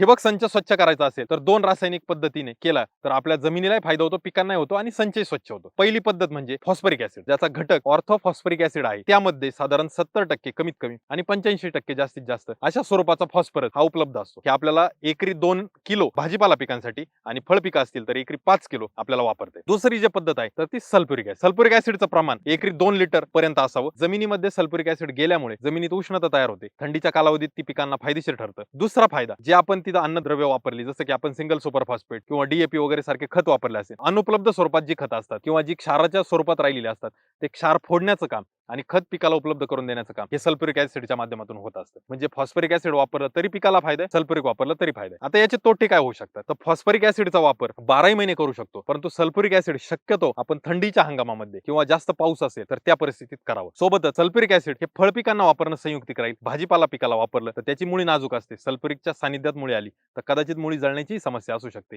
ठिबक संच स्वच्छ करायचा असेल तर 2 रासायनिक पद्धतीने केला तर आपल्या जमिनीलाही फायदा होतो, पिकांनाही होतो आणि संचही स्वच्छ होतो. पहिली पद्धत म्हणजे फॉस्फरिक ऍसिड, ज्याचा घटक ऑर्थोफॉस्फरिक ऍसिड आहे. त्यामध्ये साधारण 70% कमीत कमी आणि 85% जास्तीत जास्त अशा स्वरूपाचा फॉस्फरस हा उपलब्ध असतो. हे आपल्याला एकरी 2 किलो भाजीपाला पिकांसाठी आणि फळ पिकं असतील तर एकरी 5 किलो आपल्याला वापरते. दुसरी जी पद्धत आहे तर ती सल्फ्युरिक ऍसिड. सल्फ्युरिक ऍसिडचं प्रमाण एकरी 2 लिटर पर्यंत असावं. जमिनीमध्ये सल्फ्युरिक ऍसिड गेल्यामुळे जमिनीत उष्णता तयार होते. थंडीच्या कालावधीत ती पिकांना फायदेशीर ठरतं. दुसरा फायदा, जे आपण तिथं अन्नद्रव्य वापरली, जसं की आपण सिंगल सुपर फॉस्फेट किंवा डीएपी वगैरे सारखे खत वापरले असेल, अनुपलब्ध स्वरूपात जी खतं असतात किंवा जी क्षाराच्या स्वरूपात राहिलेली असतात, ते क्षार फोडण्याचं काम आणि खत पिकाला उपलब्ध करून देण्याचं काम हे सल्फ्युरिक ऍसिडच्या माध्यमातून होत असतं. म्हणजे फॉस्फरिक ऍसिड वापरलं तरी पिकाला फायदा आहे, सल्फ्युरिक वापरलं तरी फायदा आहे. आता याचे तोटे काय होऊ शकतात? तर फॉस्फरिक ऍसिडचा वापर 12 महिने करू शकतो, परंतु सल्फ्युरिक ऍसिड शक्यतो आपण थंडीच्या हंगामामध्ये किंवा जास्त पाऊस असेल तर त्या परिस्थितीत करावं. सोबतच सल्फ्युरिक ऍसिड हे फळ पिकांना वापरणं संयुक्तिक राहील. भाजीपाला पिकाला वापरलं तर त्याची मुळी नाजूक असते. सल्फ्युरिकच्या सानिध्यात मुळी आली तर कदाचित मुळी जळण्याची समस्या असू शकते.